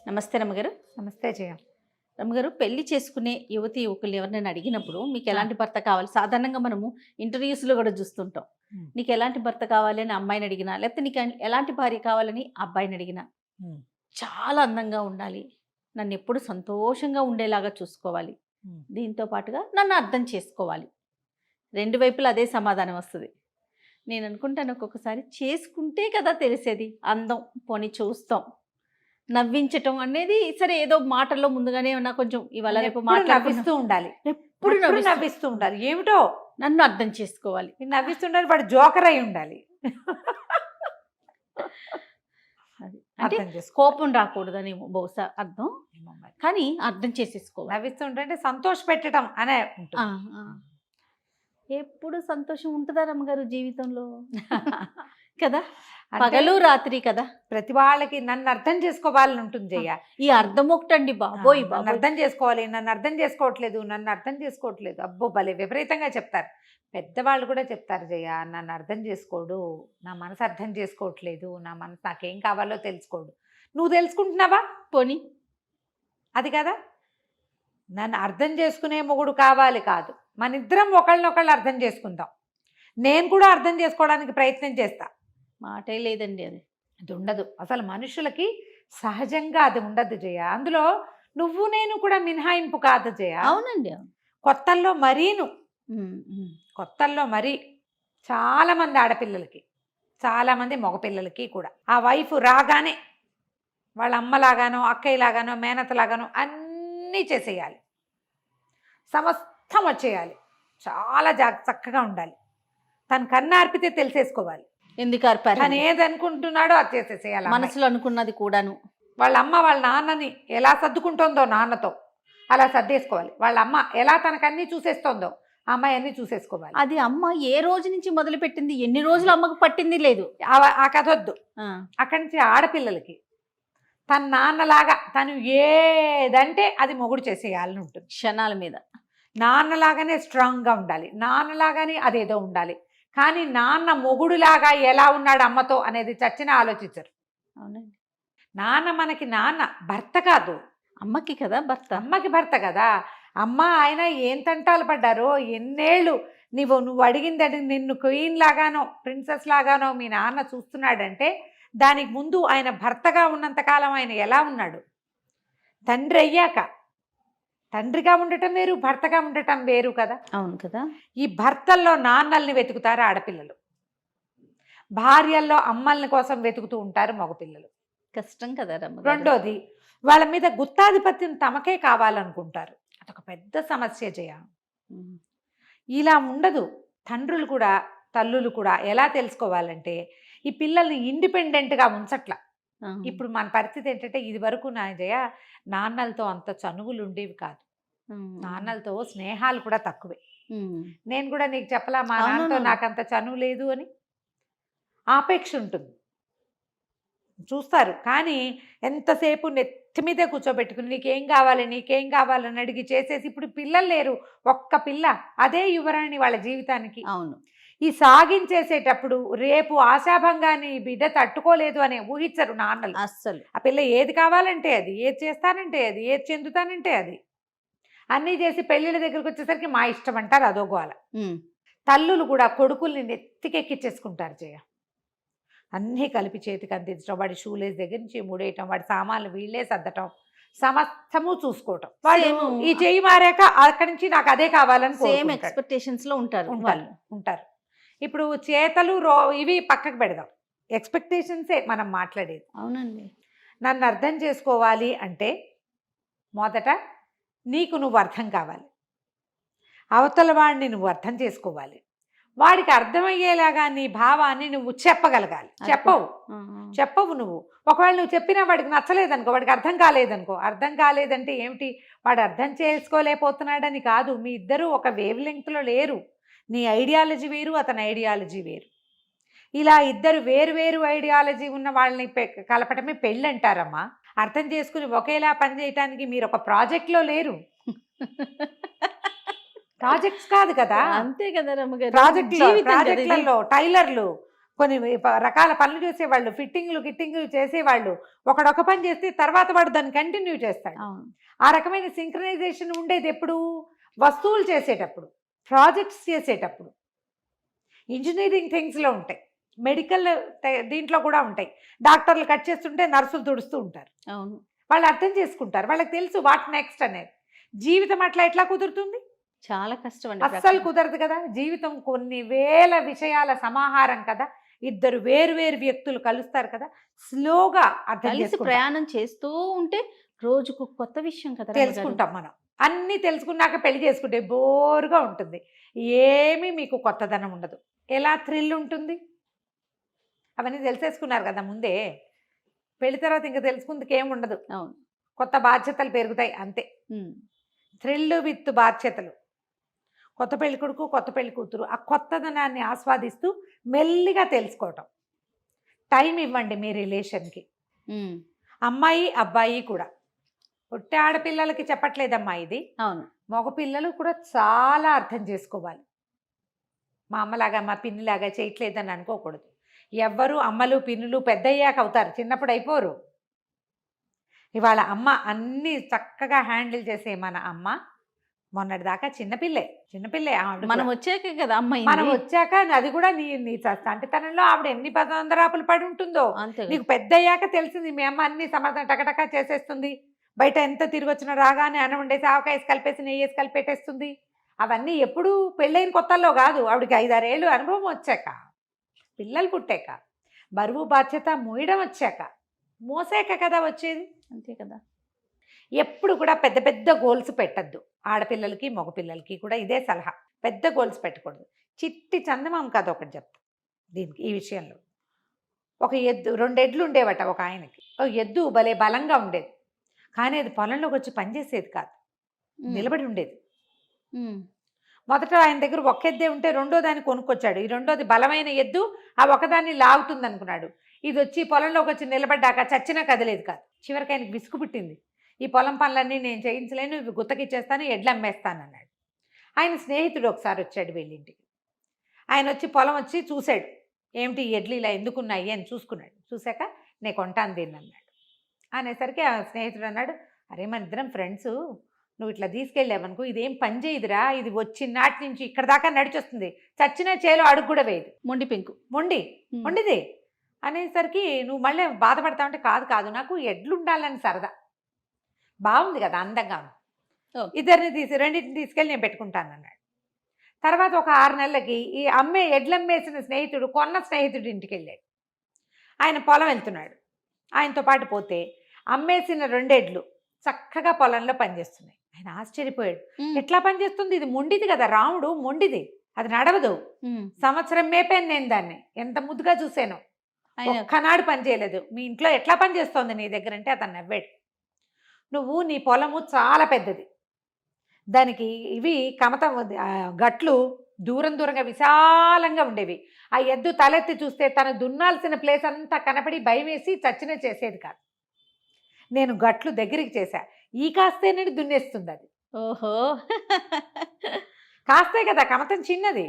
నమస్తే రమ్మగారు. నమస్తే జయ. రమ్మగారు, పెళ్లి చేసుకునే యువతి యువకులు ఎవరినైనా అడిగినప్పుడు మీకు ఎలాంటి భర్త కావాలి, సాధారణంగా మనము ఇంటర్వ్యూస్లో కూడా చూస్తుంటాం. నీకు ఎలాంటి భర్త కావాలి అని అమ్మాయిని అడిగినా, లేకపోతే నీకు ఎలాంటి భార్య కావాలని అబ్బాయిని అడిగినా, చాలా అందంగా ఉండాలి, నన్ను ఎప్పుడు సంతోషంగా ఉండేలాగా చూసుకోవాలి, దీంతో పాటుగా నన్ను అర్థం చేసుకోవాలి. రెండు వైపులా అదే సమాధానం వస్తుంది. నేను అనుకుంటాను, ఒక్కొక్కసారి చేసుకుంటే కదా తెలిసేది అందం. పోనీ చూస్తాం, నవ్వించటం అనేది సరే, ఏదో మాటల్లో ముందుగానే ఉన్నా కొంచెం ఇవాళ రేపు నవ్విస్తూ ఉండాలి, ఎప్పుడు నవ్విస్తూ ఉండాలి. ఏమిటో నన్ను అర్థం చేసుకోవాలి, నవ్విస్తుండాలి, వాడు జోకర్ అయి ఉండాలి. అంటే కోపం రాకూడదని బహుశా అర్థం, కానీ అర్థం చేసేసుకోవాలి. నవ్విస్తుంటే సంతోష పెట్టడం అనే ఎప్పుడు సంతోషం ఉంటుందా రమ్మగారు జీవితంలో? కదా, పగలు రాత్రి కదా. ప్రతి వాళ్ళకి నన్ను అర్థం చేసుకోవాలని ఉంటుంది జయ. ఈ అర్థం ఒకటండి బాబోయ్, నన్ను అర్థం చేసుకోవాలి, నన్ను అర్థం చేసుకోవట్లేదు, నన్ను అర్థం చేసుకోవట్లేదు. అబ్బో భలే విపరీతంగా చెప్తారు. పెద్దవాళ్ళు కూడా చెప్తారు జయ, నన్ను అర్థం చేసుకోడు, నా మనసు అర్థం చేసుకోవట్లేదు, నా మనసు నాకేం కావాలో తెలుసుకోడు. నువ్వు తెలుసుకుంటున్నావా? పోనీ అది కదా, నన్ను అర్థం చేసుకునే మొగుడు కావాలి కాదు, మన ఇద్దరం ఒకళ్ళనొకళ్ళు అర్థం చేసుకుందాం. నేను కూడా అర్థం చేసుకోవడానికి ప్రయత్నం చేస్తా. మాటే లేదండి, అది ఉండదు అసలు. మనుషులకి సహజంగా అది ఉండదు జయ. అందులో నువ్వు నేను కూడా మినహాయింపు కాదు జయ. అవునండి. కొత్తల్లో మరీ చాలామంది ఆడపిల్లలకి, చాలామంది మగపిల్లలకి కూడా ఆ వైఫ్ రాగానే వాళ్ళ అమ్మలాగానో అక్కయ్యలాగానో మేనతలాగానో అన్నీ చేసేయాలి, సమస్తం వచ్చేయాలి, చాలా చక్కగా ఉండాలి. తను కన్నా అర్పితే తెలిసేసుకోవాలి, ఎందుకు అర్పారు, తను ఏదనుకుంటున్నాడో అది చేసేసేయాలి. మనసులో అనుకున్నది కూడాను. వాళ్ళ అమ్మ వాళ్ళ నాన్నని ఎలా సర్దుకుంటుందో నాన్నతో అలా సర్దేసుకోవాలి. వాళ్ళ అమ్మ ఎలా తనకన్నీ చూసేస్తోందో ఆ అమ్మాయి అన్నీ చూసేసుకోవాలి. అది అమ్మ ఏ రోజు నుంచి మొదలు పెట్టింది, ఎన్ని రోజులు అమ్మకు పట్టింది లేదు, ఆ కథ వద్దు. అక్కడి నుంచి ఆడపిల్లలకి తన నాన్నలాగా తను ఏదంటే అది మొగుడు చేసేయాలని ఉంటుంది. క్షణాల మీద నాన్నలాగానే స్ట్రాంగ్గా ఉండాలి, నాన్నలాగానే అదేదో ఉండాలి. కానీ నాన్న మొగుడులాగా ఎలా ఉన్నాడు అమ్మతో అనేది చచ్చిన ఆలోచించరు. అవునండి. నాన్న మనకి నాన్న, భర్త కాదు. అమ్మకి కదా భర్త, అమ్మకి భర్త కదా. అమ్మ ఆయన ఏం తంటాలు పడ్డారో ఎన్నేళ్ళు. నువ్వు అడిగింది నిన్ను క్వీన్ లాగానో ప్రిన్సెస్ లాగానో మీ నాన్న చూస్తున్నాడంటే దానికి ముందు ఆయన భర్తగా ఉన్నంతకాలం ఆయన ఎలా ఉన్నాడు? తండ్రి అయ్యాక, తండ్రిగా ఉండటం వేరు, భర్తగా ఉండటం వేరు కదా. అవును కదా. ఈ భర్తల్లో నాన్నల్ని వెతుకుతారు ఆడపిల్లలు, భార్యల్లో అమ్మల్ని కోసం వెతుకుతూ ఉంటారు మగపిల్లలు. కష్టం కదా. రెండోది, వాళ్ళ మీద గుత్తాధిపత్యం తమకే కావాలనుకుంటారు. అదొక పెద్ద సమస్య జయ. ఇలా ఉండదు. తండ్రులు కూడా తల్లులు కూడా ఎలా తెలుసుకోవాలంటే, ఈ పిల్లల్ని ఇండిపెండెంట్గా ఉంచట్ల. ఇప్పుడు మన పరిస్థితి ఏంటంటే, ఇది వరకు నా జయ నాన్నలతో అంత చనువులు ఉండేవి కాదు, నాన్నలతో స్నేహాలు కూడా తక్కువే. నేను కూడా నీకు చెప్పలా, మా నాన్నతో నాకంత చనువు లేదు అని ఆపేక్ష ఉంటుంది, చూస్తారు. కానీ ఎంతసేపు నెత్తి మీదే కూర్చోబెట్టుకుని నీకేం కావాలి నీకేం కావాలని అడిగి చేసేసి, ఇప్పుడు పిల్లలు లేరు, ఒక్క పిల్ల, అదే యువరాణి వాళ్ళ జీవితానికి. అవును. ఈ సాగించేసేటప్పుడు రేపు ఆశాభంగాన్ని బిడ్డ తట్టుకోలేదు అనే ఊహించరు నాన్నలు అస్సలు. ఆ పిల్ల ఏది కావాలంటే అది, ఏది చేస్తానంటే అది, ఏది చెందుతానంటే అది, అన్నీ చేసి పెళ్ళిళ్ళ దగ్గరికి వచ్చేసరికి మా ఇష్టం అంటారు, అదో గోల. తల్లులు కూడా కొడుకుల్ని నెత్తికెక్కిచ్చేసుకుంటారు జయ. అన్నీ కలిపి చేతికి అందించడం, వాడి షూలేస్ దగ్గర నుంచి ముడేయటం, వాడి సామాన్లు వీళ్ళే సర్దటం, సమస్తము చూసుకోవటం. వాళ్ళు ఈ చెయ్యి మారాక అక్కడి నుంచి నాకు అదే కావాలని సేమ్ ఎక్స్పెక్టేషన్స్ లో ఉంటారు. ఇప్పుడు చేతలు ఇవి పక్కకు పెడదాం, ఎక్స్పెక్టేషన్సే మనం మాట్లాడేది. అవునండి. నన్ను అర్థం చేసుకోవాలి అంటే మొదట నీకు నువ్వు అర్థం కావాలి, అవతల వాడిని నువ్వు అర్థం చేసుకోవాలి, వాడికి అర్థమయ్యేలాగా నీ భావాన్ని నువ్వు చెప్పగలగాలి. చెప్పవు నువ్వు. ఒకవేళ నువ్వు చెప్పినా వాడికి నచ్చలేదనుకో, వాడికి అర్థం కాలేదనుకో, అర్థం కాలేదంటే ఏమిటి, వాడు అర్థం చేసుకోలేకపోతున్నాడని కాదు, మీ ఇద్దరూ ఒక వేవ్ లెంగ్త్లో లేరు. నీ ఐడియాలజీ వేరు, అతని ఐడియాలజీ వేరు. ఇలా ఇద్దరు వేరు వేరు ఐడియాలజీ ఉన్న వాళ్ళని కలపటమే పెళ్ళి అంటారమ్మా. అర్థం చేసుకుని ఒకేలా పనిచేయటానికి మీరు ఒక ప్రాజెక్ట్లో లేరు. ప్రాజెక్ట్స్ కాదు కదా. అంతే కదా రమ్మగారు. ప్రాజెక్టులలో టైలర్లు కొన్ని రకాల పనులు చేసేవాళ్ళు, గిట్టింగ్లు చేసేవాళ్ళు. ఒకడొక పని చేస్తే తర్వాత వాడు దాన్ని కంటిన్యూ చేస్తాడు. అవును. ఆ రకమైన సింక్రనైజేషన్ ఉండేది ఎప్పుడు? వస్తువులు చేసేటప్పుడు, ప్రాజెక్ట్స్ చేసేటప్పుడు, ఇంజనీరింగ్ థింగ్స్లో ఉంటాయి, మెడికల్ దీంట్లో కూడా ఉంటాయి. డాక్టర్లు కట్ చేస్తుంటే నర్సులు తుడుస్తూ ఉంటారు. అవును. వాళ్ళు అర్థం చేసుకుంటారు, వాళ్ళకి తెలుసు వాట్ నెక్స్ట్ అనేది. జీవితం అట్లా ఎట్లా కుదురుతుంది? చాలా కష్టం అండి. అస్సలు కుదరదు కదా. జీవితం కొన్ని వేల విషయాల సమాహారం కదా. ఇద్దరు వేరు వేరు వ్యక్తులు కలుస్తారు కదా, స్లోగా అర్థం కలిసి చేసుకుంటాం, ప్రయాణం చేస్తూ ఉంటే రోజుకు కొత్త విషయం కదా తెలుసుకుంటాం. మనం అన్నీ తెలుసుకున్నాక పెళ్లి చేసుకుంటే బోరుగా ఉంటుంది, ఏమీ మీకు కొత్తదనం ఉండదు. ఎలా థ్రిల్ ఉంటుంది? అవన్నీ తెలిసేసుకున్నారు కదా ముందే. పెళ్లి తర్వాత ఇంకా తెలుసుకుందుకు ఏమి ఉండదు. అవును. కొత్త బాధ్యతలు పెరుగుతాయి అంతే. థ్రిల్ విత్ బాధ్యతలు. కొత్త పెళ్లి కొడుకు, కొత్త పెళ్లి కూతురు ఆ కొత్తదనాన్ని ఆస్వాదిస్తూ మెల్లిగా తెలుసుకోవటం. టైం ఇవ్వండి మీ రిలేషన్కి. అమ్మాయి అబ్బాయి కూడా. పుట్టే ఆడపిల్లలకి చెప్పట్లేదమ్మా ఇది. అవును. మగపిల్లలు కూడా చాలా అర్థం చేసుకోవాలి. మా అమ్మలాగా మా పిన్నిలాగా చేయట్లేదని అనుకోకూడదు. ఎవ్వరు అమ్మలు పిన్నులు పెద్దయ్యాక అవుతారు, చిన్నప్పుడు అయిపోరు. ఇవాళ అమ్మ అన్నీ చక్కగా హ్యాండిల్ చేసే మన అమ్మ మొన్నటిదాకా చిన్నపిల్లే. మనం వచ్చాకే కదా అమ్మాయి. మనం వచ్చాక అది కూడా నీ చంటితనంలో ఆవిడ ఎన్ని పదందరాపులు పడి ఉంటుందో నీకు పెద్ద అయ్యాక తెలిసింది. మీ అమ్మ అన్ని సమర్థన టకటకా చేసేస్తుంది. బయట ఎంత తిరిగి వచ్చినా రాగానే అన్నం వండేసి ఆవకాయ కలిపేసి నెయ్యేసి కలిపెట్టేస్తుంది. అవన్నీ ఎప్పుడు పెళ్ళైన కొత్తల్లో కాదు, ఆవిడకి 5-6 ఏళ్ళు అనుభవం వచ్చాక, పిల్లలు పుట్టాక, బరువు బాధ్యత మోయడం వచ్చాక, మోసాక కదా వచ్చేది. అంతే కదా. ఎప్పుడు కూడా పెద్ద పెద్ద గోల్స్ పెట్టద్దు. ఆడపిల్లలకి మగపిల్లలకి కూడా ఇదే సలహా. పెద్ద గోల్స్ పెట్టకూడదు. చిట్టి చందమామ కథ ఒకటి చెప్తా దీనికి, ఈ విషయంలో. ఒక ఎద్దు, 2 ఎడ్లు ఉండేవట ఒక ఆయనకి. ఒక ఎద్దు భలే బలంగా ఉండేది, కానీ అది పొలంలోకి వచ్చి పనిచేసేది కాదు, నిలబడి ఉండేది. మొదట ఆయన దగ్గర ఒక ఎద్దే ఉంటే రెండో దాన్ని కొనుక్కొచ్చాడు. ఈ రెండోది బలమైన ఎద్దు, ఆ ఒకదాన్ని లాగుతుంది అనుకున్నాడు. ఇది వచ్చి పొలంలోకి వచ్చి నిలబడ్డాక చచ్చినా కదలేదు కాదు. చివరికి ఆయనకి విసుగు పుట్టింది. ఈ పొలం పనులన్నీ నేను చేయించలేను, ఇవి గుత్తకిచ్చేస్తాను, ఎడ్లు అమ్మేస్తాను అన్నాడు. ఆయన స్నేహితుడు ఒకసారి వచ్చాడు వీళ్ళింటికి. ఆయన వచ్చి పొలం వచ్చి చూశాడు, ఏమిటి ఎడ్లు ఇలా ఎందుకున్నాయి అని చూసుకున్నాడు. చూశాక నేను కొంటాను దీన్ని అన్నాడు. అనేసరికి ఆ స్నేహితుడు అన్నాడు, అరే మన ఇద్దరం ఫ్రెండ్స్, నువ్వు ఇట్లా తీసుకెళ్ళావనుకో ఇదేం పని చేయదురా, ఇది వచ్చిన నాటి నుంచి ఇక్కడ దాకా నడిచొస్తుంది, చచ్చిన చేలో అడుగు కూడా వేయదు, మొండిది అనేసరికి నువ్వు మళ్ళీ బాధపడతావంటే కాదు నాకు ఎడ్లు ఉండాలని సరదా, బాగుంది కదా అందంగా, ఇద్దరిని రెండింటిని తీసుకెళ్ళి నేను పెట్టుకుంటాను అన్నాడు. తర్వాత ఒక 6 నెలలకి ఈ ఎడ్లమ్మేసిన స్నేహితుడు కొన్న స్నేహితుడి ఇంటికి వెళ్ళాడు. ఆయన పొలం వెళ్తున్నాడు, ఆయనతో పాటు పోతే అమ్మేసిన 2 ఎడ్లు చక్కగా పొలంలో పనిచేస్తున్నాయి. ఆయన ఆశ్చర్యపోయాడు, ఎట్లా పనిచేస్తుంది, ఇది మొండిది కదా, రాముడు మొండిది, అది నడవదు, సంవత్సరం మేపాను నేను దాన్ని, ఎంత ముద్దుగా చూశాను, ఒక్కనాడు పని చేయలేదు, మీ ఇంట్లో ఎట్లా పని చేస్తోంది నీ దగ్గర అంటే అతను నవ్వాడు. నువ్వు నీ పొలము చాలా పెద్దది, దానికి ఇవి కమతం గట్లు దూరంగా విశాలంగా ఉండేవి, ఆ ఎద్దు తలెత్తి చూస్తే తను దున్నాల్సిన ప్లేస్ అంతా కనపడి భయం వేసి చచ్చిన చేసేది కాదు, నేను గట్లు దగ్గరికి చేశా, ఈ కాస్తేనే దున్నేస్తుంది అది. ఓహో, కాస్తే కదా కమతం చిన్నది,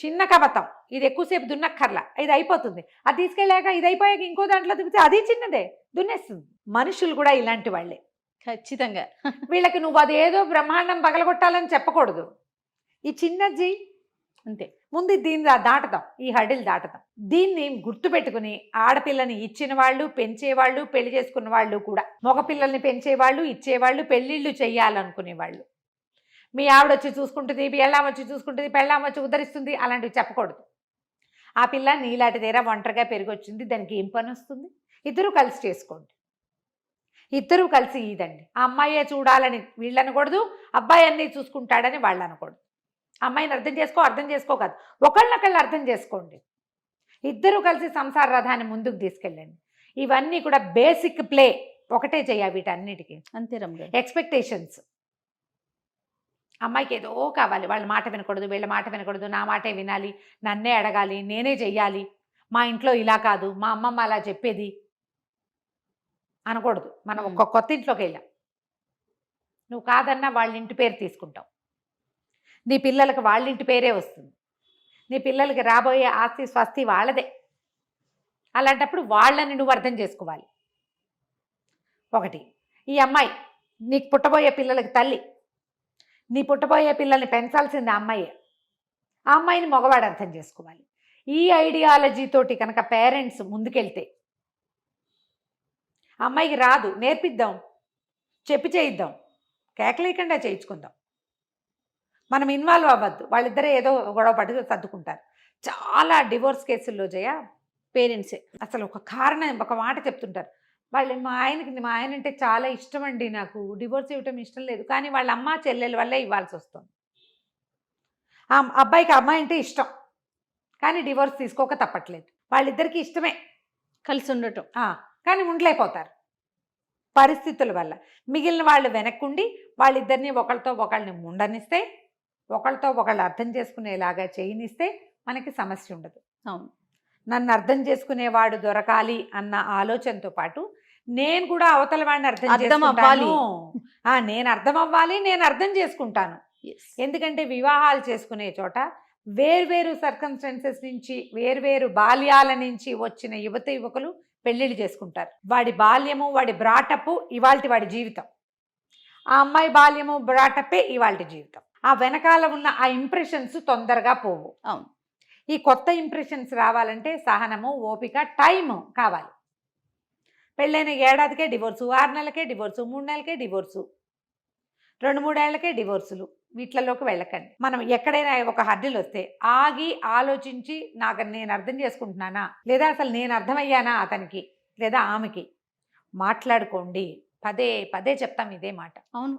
చిన్న కమతం, ఇది ఎక్కువసేపు దున్నక్కర్లా, ఇది అయిపోతుంది, అది తీసుకెళ్ళాక ఇది అయిపోయాక ఇంకో దాంట్లో దిగితే అది చిన్నదే దున్నేస్తుంది. మనుషులు కూడా ఇలాంటి వాళ్ళే ఖచ్చితంగా. వీళ్ళకి నువ్వు అదేదో బ్రహ్మాండం పగలగొట్టాలని చెప్పకూడదు, ఈ చిన్నది అంతే, ముందు దీన్ని దాటదాం, ఈ హడిల్ దాటదాం. దీన్ని గుర్తుపెట్టుకుని ఆడపిల్లని ఇచ్చిన వాళ్ళు, పెంచేవాళ్ళు, పెళ్లి చేసుకున్న వాళ్ళు కూడా, మగపిల్లల్ని పెంచేవాళ్ళు, ఇచ్చేవాళ్ళు, పెళ్ళిళ్ళు చెయ్యాలనుకునే వాళ్ళు, మీ ఆవిడ వచ్చి చూసుకుంటుంది, పెళ్ళాం వచ్చి చూసుకుంటుంది, పెళ్ళాం వచ్చి ఉద్ధరిస్తుంది అలాంటివి చెప్పకూడదు. ఆ పిల్ల నీలాంటి తీరా ఒంటరిగా పెరిగొచ్చింది, దానికి ఏం పని వస్తుంది, ఇద్దరూ కలిసి చేసుకోండి, ఇద్దరూ కలిసి ఇదండి. ఆ అమ్మాయే చూడాలని వీళ్ళు అనకూడదు, అబ్బాయి అన్నీ చూసుకుంటాడని వాళ్ళు అనకూడదు. అమ్మాయిని అర్థం చేసుకో కాదు, ఒకళ్ళనొకళ్ళు అర్థం చేసుకోండి, ఇద్దరూ కలిసి సంసార రథాన్ని ముందుకు తీసుకెళ్ళండి. ఇవన్నీ కూడా బేసిక్ ప్లే ఒకటే చెయ్యాలి వీటన్నిటికీ. అంతే రమ్య. ఎక్స్పెక్టేషన్స్, అమ్మాయికి ఏదో కావాలి, వాళ్ళ మాట వినకూడదు, వీళ్ళ మాట వినకూడదు, నా మాటే వినాలి, నన్నే అడగాలి, నేనే చెయ్యాలి, మా ఇంట్లో ఇలా కాదు, మా అమ్మమ్మ అలా చెప్పేది అనకూడదు. మనం ఒక కొత్త ఇంట్లోకి వెళ్ళాం, నువ్వు కాదన్నా వాళ్ళ ఇంటి పేరు తీసుకుంటావు, నీ పిల్లలకి వాళ్ళ ఇంటి పేరే వస్తుంది, నీ పిల్లలకి రాబోయే ఆస్తి స్వస్తి వాళ్ళదే, అలాంటప్పుడు వాళ్ళని నువ్వు అర్థం చేసుకోవాలి. ఒకటి, ఈ అమ్మాయి నీకు పుట్టబోయే పిల్లలకి తల్లి, నీ పుట్టబోయే పిల్లల్ని పెంచాల్సింది ఆ అమ్మాయి. ఆ అమ్మాయిని మగవాడు అర్థం చేసుకోవాలి. ఈ ఐడియాలజీతోటి కనుక పేరెంట్స్ ముందుకెళ్తే, అమ్మాయికి రాదు నేర్పిద్దాం, చెప్పి చేయిద్దాం, కేకలేకుండా చేయించుకుందాం, మనం ఇన్వాల్వ్ అవ్వద్దు, వాళ్ళిద్దరే ఏదో గొడవ పడి సర్దుకుంటారు. చాలా డివోర్స్ కేసుల్లో జయ పేరెంట్సే అసలు ఒక కారణం, ఒక మాట చెప్తుంటారు, వాళ్ళు మా ఆయన అంటే చాలా ఇష్టం అండి, నాకు డివోర్స్ ఇవ్వటం ఇష్టం లేదు, కానీ వాళ్ళ అమ్మ చెల్లెల వల్లే ఇవ్వాల్సి వస్తుంది. ఆ అబ్బాయికి అమ్మాయి అంటే ఇష్టం, కానీ డివోర్స్ తీసుకోక తప్పట్లేదు. వాళ్ళిద్దరికీ ఇష్టమే కలిసి ఉండటం, కానీ ఉండలేకపోతారు పరిస్థితుల వల్ల. మిగిలిన వాళ్ళు వెనక్కుండి వాళ్ళిద్దరిని ఒకళ్ళతో ఒకళ్ళని ఉండనిస్తే, ఒకళ్ళతో ఒకళ్ళు అర్థం చేసుకునేలాగా చేయనిస్తే మనకి సమస్య ఉండదు. అవును, నన్ను అర్థం చేసుకునేవాడు దొరకాలి అన్న ఆలోచనతో పాటు నేను కూడా అవతల వాడిని అర్థం అవ్వాలి. నేను అర్థం అవ్వాలి, నేను అర్థం చేసుకుంటాను. ఎందుకంటే వివాహాలు చేసుకునే చోట వేర్వేరు సర్కమ్స్టెన్సెస్ నుంచి, వేర్వేరు బాల్యాల నుంచి వచ్చిన యువకులు పెళ్ళిళ్ళు చేసుకుంటారు. వాడి బాల్యము, వాడి బ్రాటప్ ఇవాల్టి వాడి జీవితం, ఆ అమ్మాయి బాల్యము బ్రాటప్పే ఇవాల్టి జీవితం. ఆ వెనకాల ఉన్న ఆ ఇంప్రెషన్స్ తొందరగా పోవు. అవును, ఈ కొత్త ఇంప్రెషన్స్ రావాలంటే సహనము, ఓపిక, టైము కావాలి. పెళ్ళైన ఏడాదికే డివోర్సు, 6 నెలలకే డివోర్సు, 3 నెలలకే డివోర్సు, 2-3 ఏళ్లకే డివోర్సులు, వీటిలోకి వెళ్ళకండి. మనం ఎక్కడైనా ఒక హర్డిల్ వస్తే ఆగి ఆలోచించి, నేను అర్థం చేసుకుంటున్నానా, లేదా అసలు నేను అర్థమయ్యానా అతనికి లేదా ఆమెకి, మాట్లాడుకోండి. పదే పదే చెప్తాం ఇదే మాట. అవును,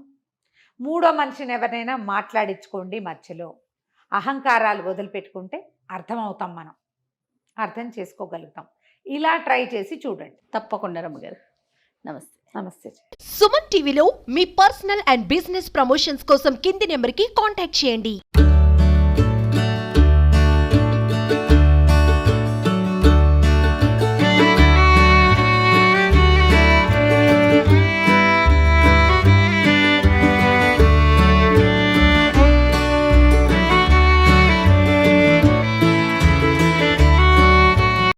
మూడో మనిషిని ఎవరినైనా మాట్లాడించుకోండి. మధ్యలో అహంకారాలు వదిలిపెట్టుకుంటే అర్థమవుతాం, మనం అర్థం చేసుకోగలుగుతాం. ఇలా ట్రై చేసి చూడండి. తప్పకుండా రమ్మగారు. నమస్తే. నమస్తే. సుమన్ టీవీలో మీ పర్సనల్ అండ్ బిజినెస్ ప్రమోషన్స్ కోసం కింది నెంబర్కి కాంటాక్ట్ చేయండి.